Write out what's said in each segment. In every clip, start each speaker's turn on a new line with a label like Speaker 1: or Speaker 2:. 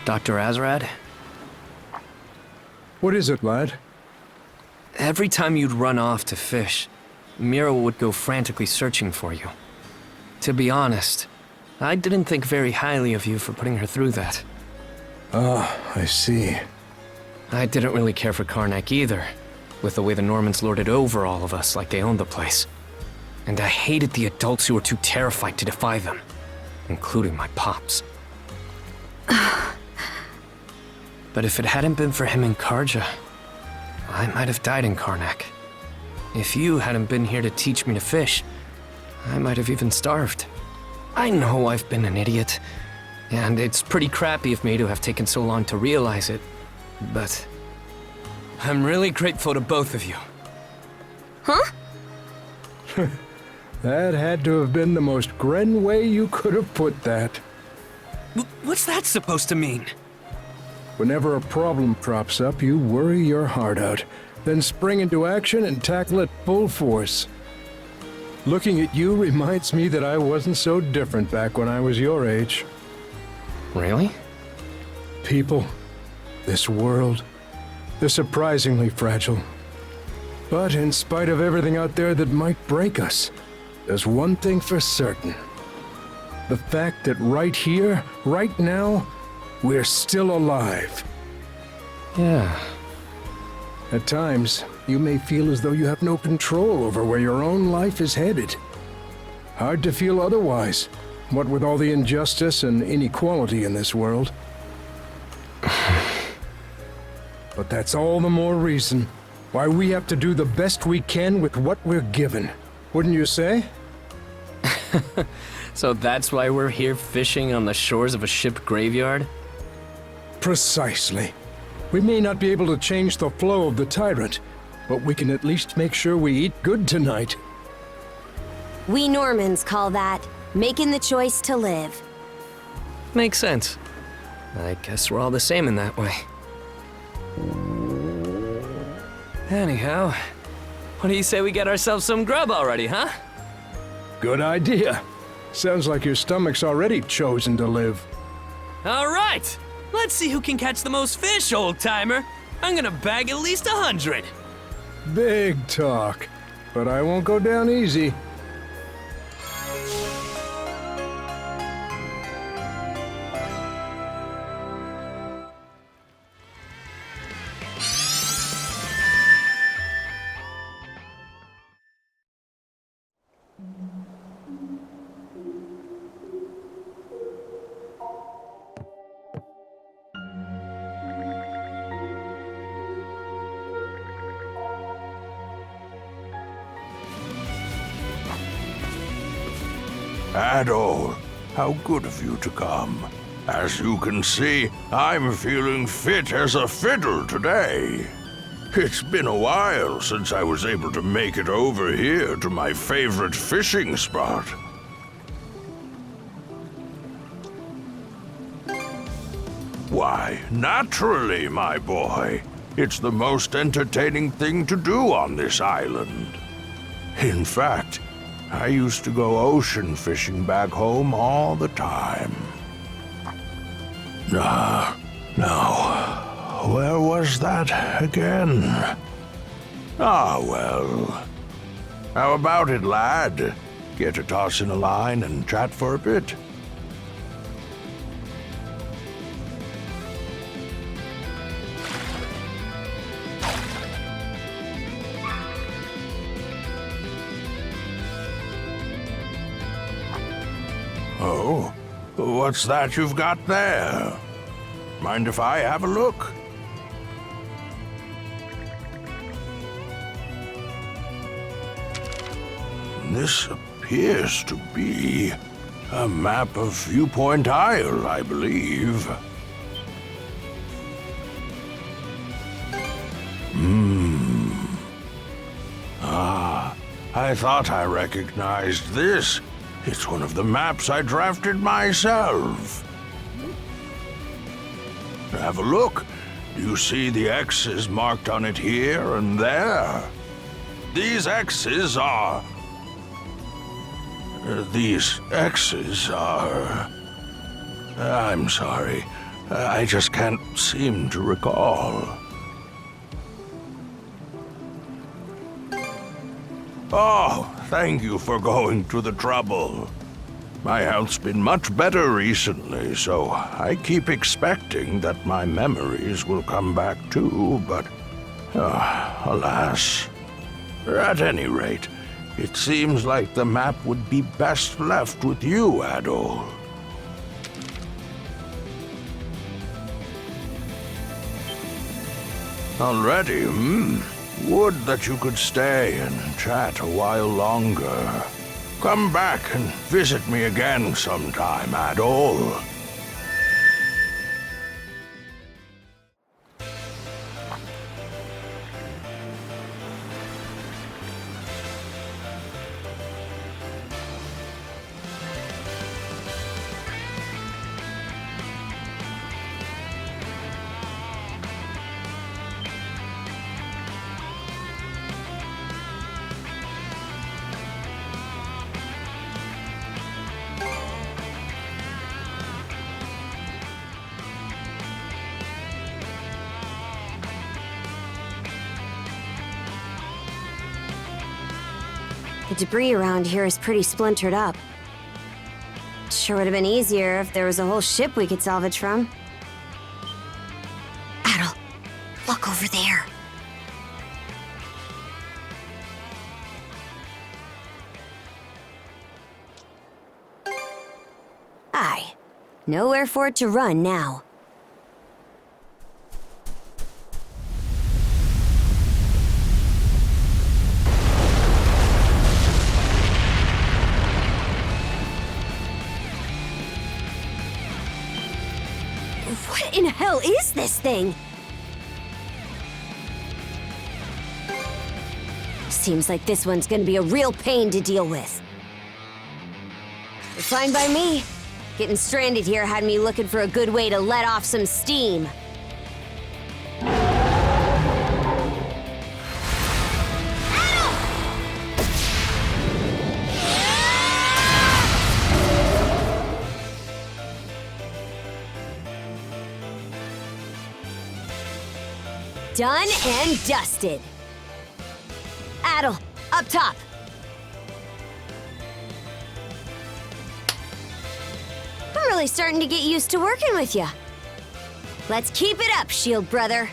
Speaker 1: Dr. Azrad?
Speaker 2: What is it, lad?
Speaker 1: Every time you'd run off to fish, Mira would go frantically searching for you. To be honest, I didn't think very highly of you for putting her through that.
Speaker 2: Ah, I see.
Speaker 1: I didn't really care for Carnac either, with the way the Normans lorded over all of us like they owned the place. And I hated the adults who were too terrified to defy them, including my pops. But if it hadn't been for him and Karja, I might have died in Carnac. If you hadn't been here to teach me to fish, I might have even starved. I know I've been an idiot, and it's pretty crappy of me to have taken so long to realize it, but I'm really grateful to both of you.
Speaker 3: Huh?
Speaker 2: That had to have been the most Gren way you could have put that.
Speaker 1: What's that supposed to mean?
Speaker 2: Whenever a problem crops up, you worry your heart out, then spring into action and tackle it full force. Looking at you reminds me that I wasn't so different back when I was your age.
Speaker 1: Really?
Speaker 2: People, this world, they're surprisingly fragile. But in spite of everything out there that might break us, there's one thing for certain. The fact that right here, right now, we're still alive.
Speaker 1: Yeah.
Speaker 2: At times, you may feel as though you have no control over where your own life is headed. Hard to feel otherwise, what with all the injustice and inequality in this world. But that's all the more reason why we have to do the best we can with what we're given. Wouldn't you say?
Speaker 1: So that's why we're here fishing on the shores of a ship graveyard?
Speaker 2: Precisely. We may not be able to change the flow of the tyrant, but we can at least make sure we eat good tonight.
Speaker 3: We Normans call that making the choice to live.
Speaker 1: Makes sense. I guess we're all the same in that way. Anyhow, what do you say we get ourselves some grub already, huh?
Speaker 2: Good idea. Sounds like your stomach's already chosen to live.
Speaker 1: All right! Let's see who can catch the most fish, old-timer. I'm gonna bag at least 100.
Speaker 2: Big talk, but I won't go down easy.
Speaker 4: Adol, how good of you to come. As you can see, I'm feeling fit as a fiddle today. It's been a while since I was able to make it over here to my favorite fishing spot. Why, naturally, my boy. It's the most entertaining thing to do on this island. In fact, I used to go ocean fishing back home all the time. Now, where was that again? Ah, well. How about it, lad? Get a toss in a line and chat for a bit? Oh, what's that you've got there? Mind if I have a look? This appears to be a map of Viewpoint Isle, I believe. I thought I recognized this. It's one of the maps I drafted myself. Have a look. Do you see the X's marked on it here and there? These X's are... I'm sorry. I just can't seem to recall. Oh, thank you for going to the trouble. My health's been much better recently, so I keep expecting that my memories will come back too, but alas. At any rate, it seems like the map would be best left with you, Adol. Already, Would that you could stay and chat a while longer. Come back and visit me again sometime, Adol.
Speaker 3: The debris around here is pretty splintered up. Sure would have been easier if there was a whole ship we could salvage from. Adol, look over there. Aye. Nowhere for it to run now. What in hell is this thing? Seems like this one's gonna be a real pain to deal with. Fine by me. Getting stranded here had me looking for a good way to let off some steam. Done and dusted. Adol, up top. I'm really starting to get used to working with you. Let's keep it up, Shield brother.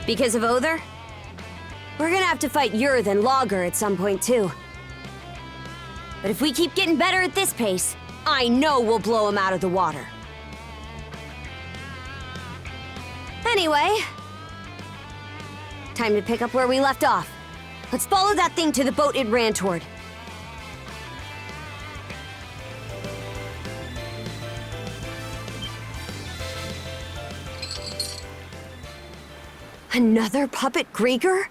Speaker 3: Because of Other? We're gonna have to fight Yurth and Logger at some point too. But if we keep getting better at this pace, I know we'll blow him out of the water. Anyway, time to pick up where we left off. Let's follow that thing to the boat it ran toward. Another puppet Grieger?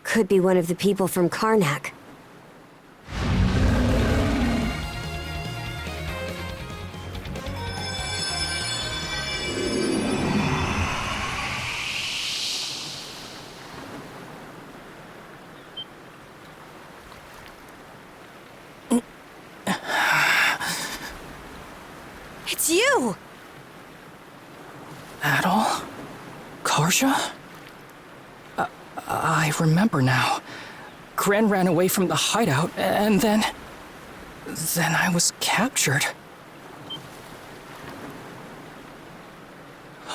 Speaker 3: Could be one of the people from Carnac. It's you!
Speaker 5: Adol? Karja? I remember now. Gren ran away from the hideout, and then I was captured.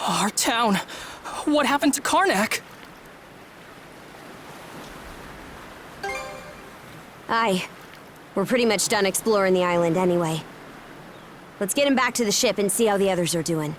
Speaker 5: Our town. What happened to Carnac?
Speaker 3: Aye. We're pretty much done exploring the island anyway. Let's get him back to the ship and see how the others are doing.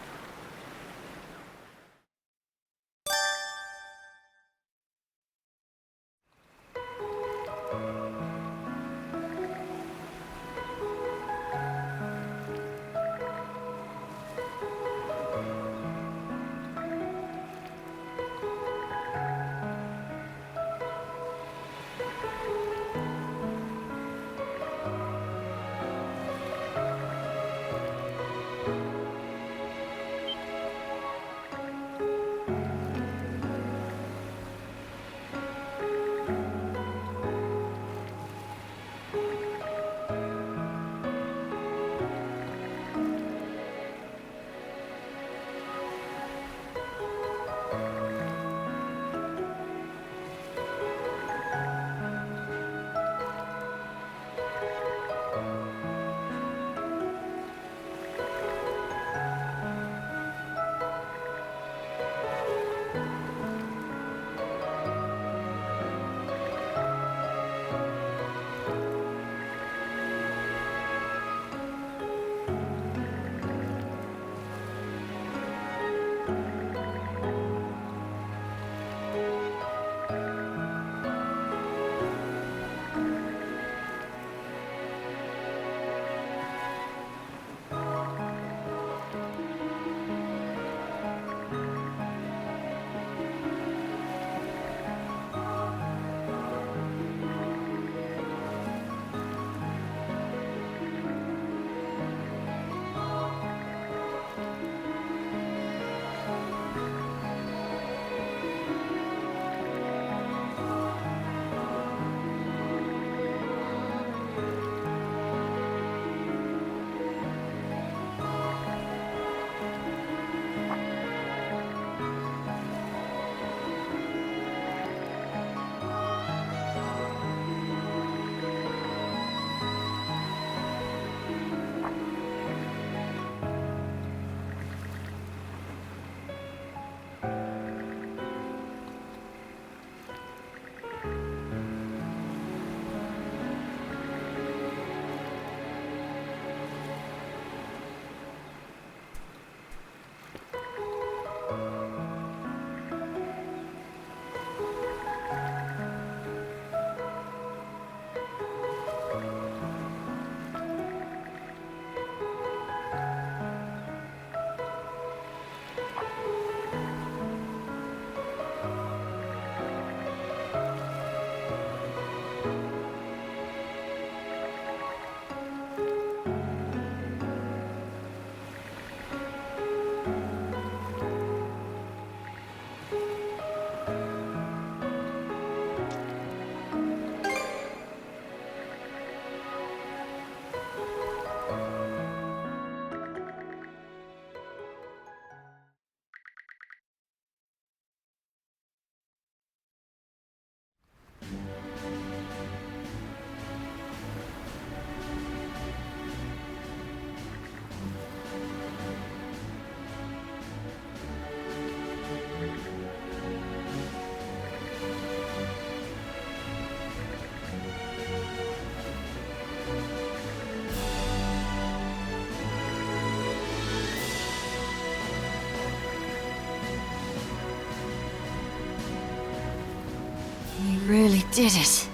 Speaker 3: really did it.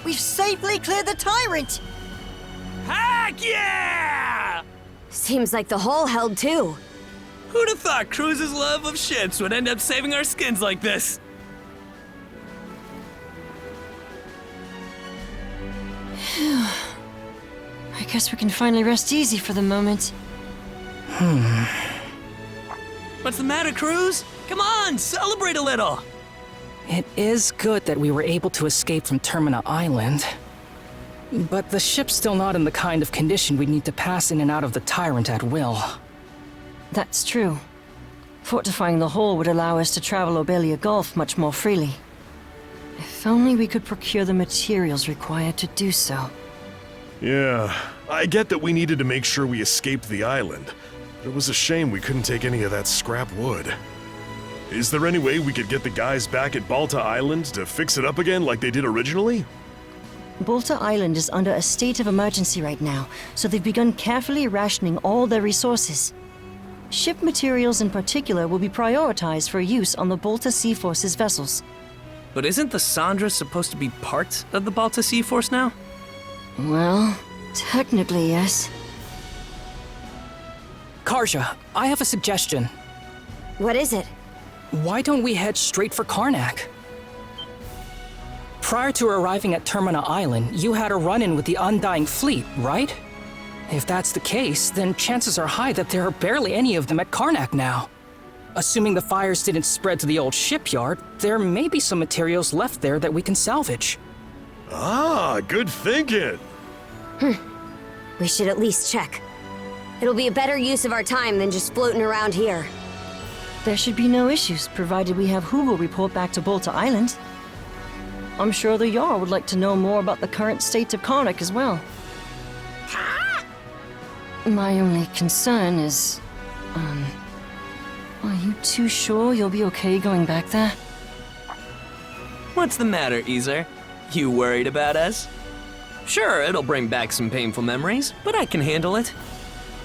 Speaker 6: We've safely cleared the tyrant!
Speaker 7: Heck yeah!
Speaker 3: Seems like the hole held too.
Speaker 7: Who'd have thought Cruz's love of ships would end up saving our skins like this?
Speaker 6: I guess we can finally rest easy for the moment.
Speaker 7: What's the matter, Cruz? Come on, celebrate a little!
Speaker 5: It is good that we were able to escape from Termina Island. But the ship's still not in the kind of condition we'd need to pass in and out of the Tyrant at will.
Speaker 6: That's true. Fortifying the hull would allow us to travel Obelia Gulf much more freely. If only we could procure the materials required to do so.
Speaker 8: Yeah, I get that we needed to make sure we escaped the island. But it was a shame we couldn't take any of that scrap wood. Is there any way we could get the guys back at Balta Island to fix it up again like they did originally?
Speaker 6: Balta Island is under a state of emergency right now, so they've begun carefully rationing all their resources. Ship materials in particular will be prioritized for use on the Balta Sea Force's vessels.
Speaker 7: But isn't the Sandra supposed to be part of the Balta Sea Force now?
Speaker 6: Well, technically, yes.
Speaker 5: Karja, I have a suggestion.
Speaker 3: What is it?
Speaker 5: Why don't we head straight for Carnac? Prior to arriving at Termina Island, you had a run-in with the Undying Fleet, right? If that's the case, then chances are high that there are barely any of them at Carnac now. Assuming the fires didn't spread to the old shipyard, there may be some materials left there that we can salvage.
Speaker 8: Ah, good thinking!
Speaker 3: We should at least check. It'll be a better use of our time than just floating around here.
Speaker 6: There should be no issues, provided we have Hugo report back to Balta Island. I'm sure the Jarl would like to know more about the current state of Carnac as well. My only concern is, are you too sure you'll be okay going back there?
Speaker 7: What's the matter, Ys? You worried about us? Sure, it'll bring back some painful memories, but I can handle it.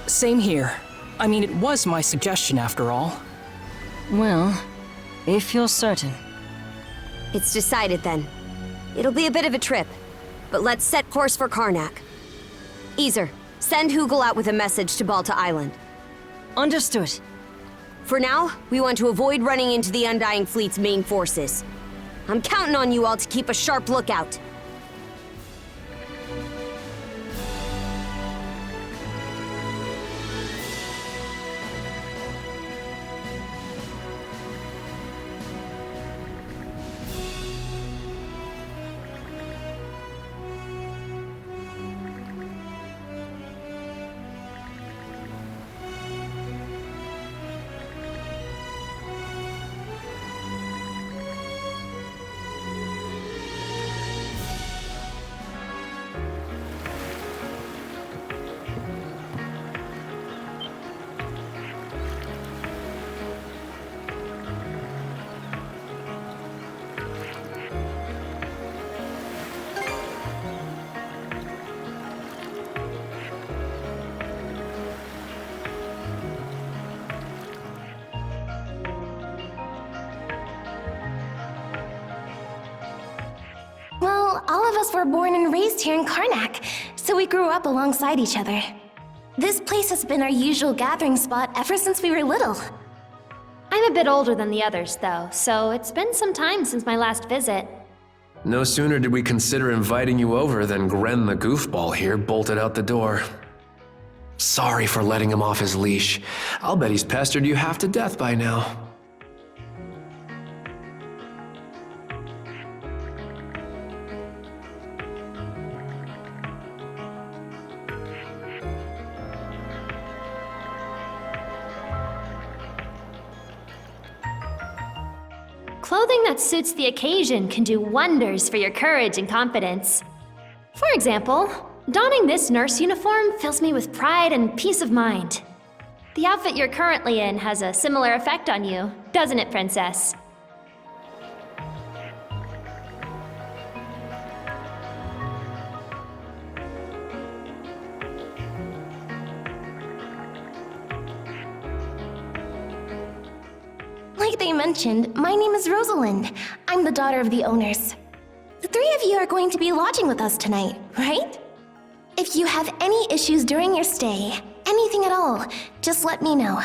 Speaker 5: Same here. I mean, it was my suggestion after all.
Speaker 6: Well, if you're certain.
Speaker 3: It's decided then. It'll be a bit of a trip, but let's set course for Carnac. Ys, send Hugel out with a message to Balta Island.
Speaker 6: Understood.
Speaker 3: For now, we want to avoid running into the Undying Fleet's main forces. I'm counting on you all to keep a sharp lookout.
Speaker 9: Well, all of us were born and raised here in Carnac, so we grew up alongside each other. This place has been our usual gathering spot ever since we were little.
Speaker 10: I'm a bit older than the others, though, so it's been some time since my last visit.
Speaker 1: No sooner did we consider inviting you over than Gren the goofball here bolted out the door. Sorry for letting him off his leash. I'll bet he's pestered you half to death by now.
Speaker 10: Clothing that suits the occasion can do wonders for your courage and confidence. For example, donning this nurse uniform fills me with pride and peace of mind. The outfit you're currently in has a similar effect on you, doesn't it, Princess?
Speaker 9: Like they mentioned, my name is Rosalind. I'm the daughter of the owners. 3 of you are going to be lodging with us tonight, right? If you have any issues during your stay, anything at all, just let me know.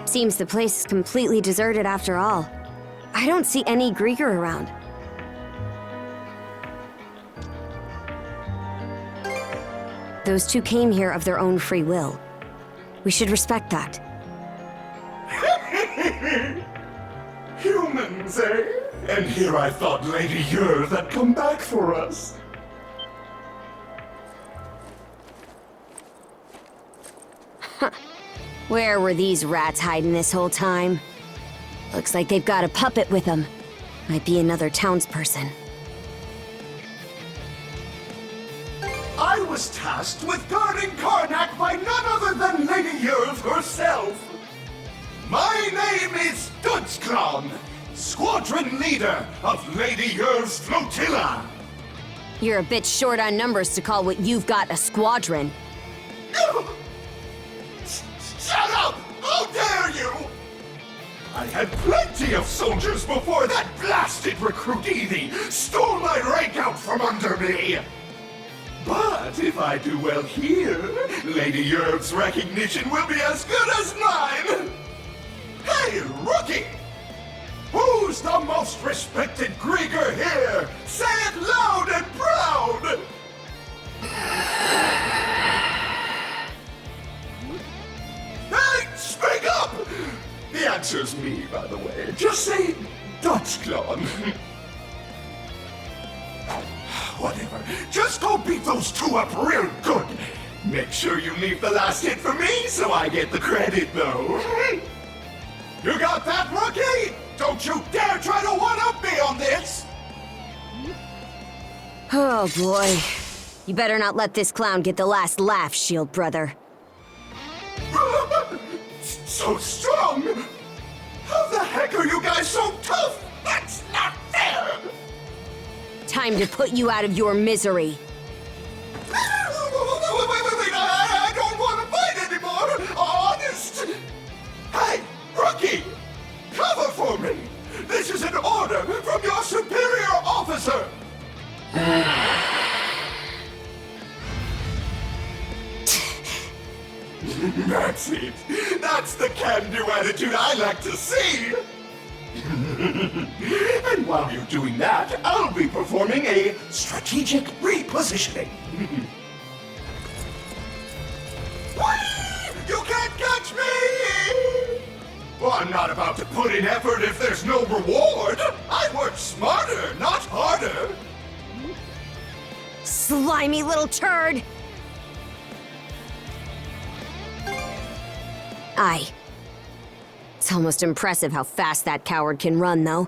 Speaker 3: Seems the place is completely deserted after all. I don't see any Grieger around. Those two came here of their own free will. We should respect that.
Speaker 11: Humans, eh? And here I thought Lady Ys had come back for us.
Speaker 3: Where were these rats hiding this whole time? Looks like they've got a puppet with them. Might be another townsperson.
Speaker 11: I was tasked with guarding Carnac by none other than Lady Ys herself. My name is Dutchclown, squadron leader of Lady Ys flotilla.
Speaker 3: You're a bit short on numbers to call what you've got a squadron.
Speaker 11: Shut up! How dare you! I had plenty of soldiers before that blasted recruit Evie stole my rank out from under me. But if I do well here, Lady Ys' recognition will be as good as mine. Hey, rookie! Who's the most respected Grieger here? Say it loud and proud! Hey, speak up! The answer's me, by the way. Just say Dutchclaw. Whatever. Just go beat those two up real good. Make sure you leave the last hit for me so I get the credit, though. You got that, rookie? Don't you dare try to one-up me on this!
Speaker 3: Oh boy. You better not let this clown get the last laugh, Shield brother.
Speaker 11: So strong! How the heck are you guys so tough? That's not fair!
Speaker 3: Time to put you out of your misery.
Speaker 11: Wait, I don't want to fight anymore! Honest! Hey, rookie! Cover for me! This is an order from your superior officer! That's it. That's the can-do attitude I like to see. And while you're doing that, I'll be performing a strategic repositioning. Whee! You can't catch me! Well, I'm not about to put in effort if there's no reward. I work smarter, not harder.
Speaker 3: Slimy little turd! Aye. It's almost impressive how fast that coward can run, though.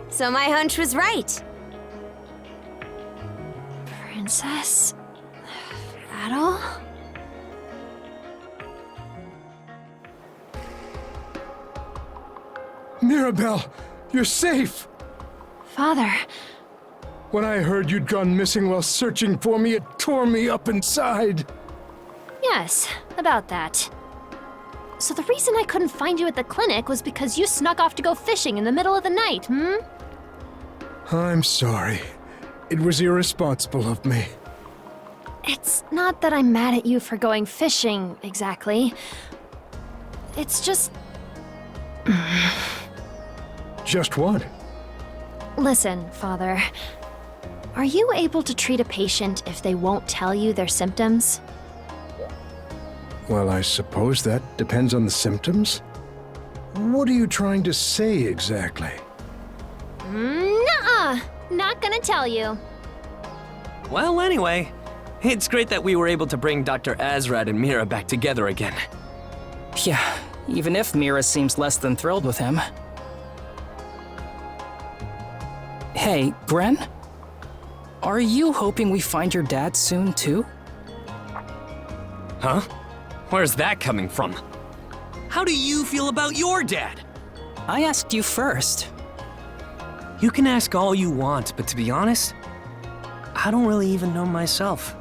Speaker 3: So my hunch was right.
Speaker 10: Princess? Battle?
Speaker 2: Mirabelle, you're safe!
Speaker 10: Father,
Speaker 2: When I heard you'd gone missing while searching for me, it tore me up inside.
Speaker 10: yes, about that. So the reason I couldn't find you at the clinic was because you snuck off to go fishing in the middle of the night, hmm?
Speaker 2: I'm sorry. It was irresponsible of me.
Speaker 10: It's not that I'm mad at you for going fishing, exactly. It's just...
Speaker 2: Just what?
Speaker 10: Listen, Father. Are you able to treat a patient if they won't tell you their symptoms?
Speaker 2: Well, I suppose that depends on the symptoms. What are you trying to say exactly?
Speaker 10: Nuh-uh! Not gonna tell you.
Speaker 7: Well, anyway, it's great that we were able to bring Dr. Azrad and Mira back together again.
Speaker 5: Yeah, even if Mira seems less than thrilled with him. Hey, Gren? Are you hoping we find your dad soon, too?
Speaker 7: Huh? Where's that coming from? How do you feel about your dad?
Speaker 5: I asked you first.
Speaker 1: You can ask all you want, but to be honest, I don't really even know myself.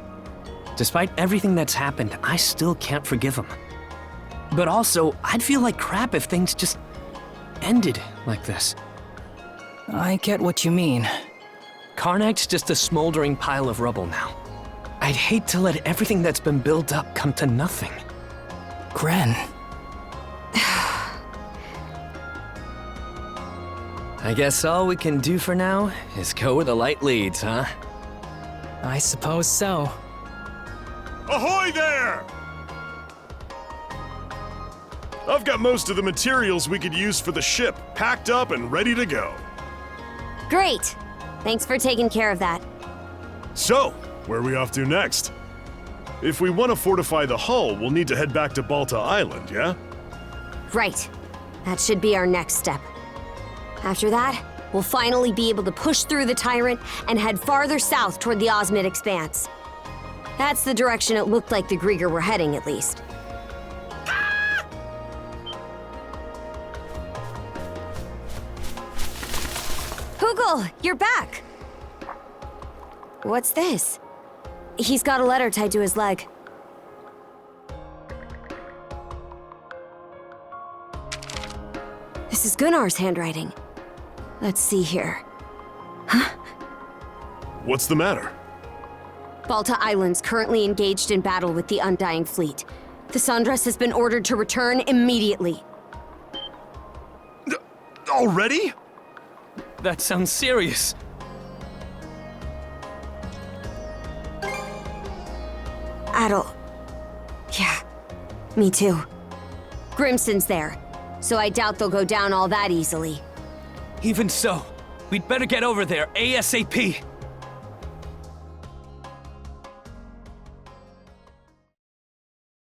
Speaker 1: Despite everything that's happened, I still can't forgive him. But also, I'd feel like crap if things just ended like this.
Speaker 5: I get what you mean.
Speaker 1: Carnac's just a smoldering pile of rubble now. I'd hate to let everything that's been built up come to nothing.
Speaker 5: Gren.
Speaker 1: I guess all we can do for now is go where the light leads, huh?
Speaker 5: I suppose so.
Speaker 8: Ahoy there! I've got most of the materials we could use for the ship packed up and ready to go.
Speaker 3: Great! Thanks for taking care of that.
Speaker 8: So, where are we off to next? If we want to fortify the hull, we'll need to head back to Balta Island, yeah?
Speaker 3: Right. That should be our next step. After that, we'll finally be able to push through the Tyrant and head farther south toward the Osmid Expanse. That's the direction it looked like the Grieger were heading, at least. Hugel, you're back! What's this? He's got a letter tied to his leg. This is Gunnar's handwriting. Let's see here. Huh?
Speaker 8: What's the matter?
Speaker 3: Balta Island's currently engaged in battle with the Undying Fleet. The Sundress has been ordered to return immediately.
Speaker 8: Already?
Speaker 1: That sounds serious.
Speaker 3: Adel. Yeah, me too. Grimson's there, so I doubt they'll go down all that easily.
Speaker 1: Even so, we'd better get over there ASAP.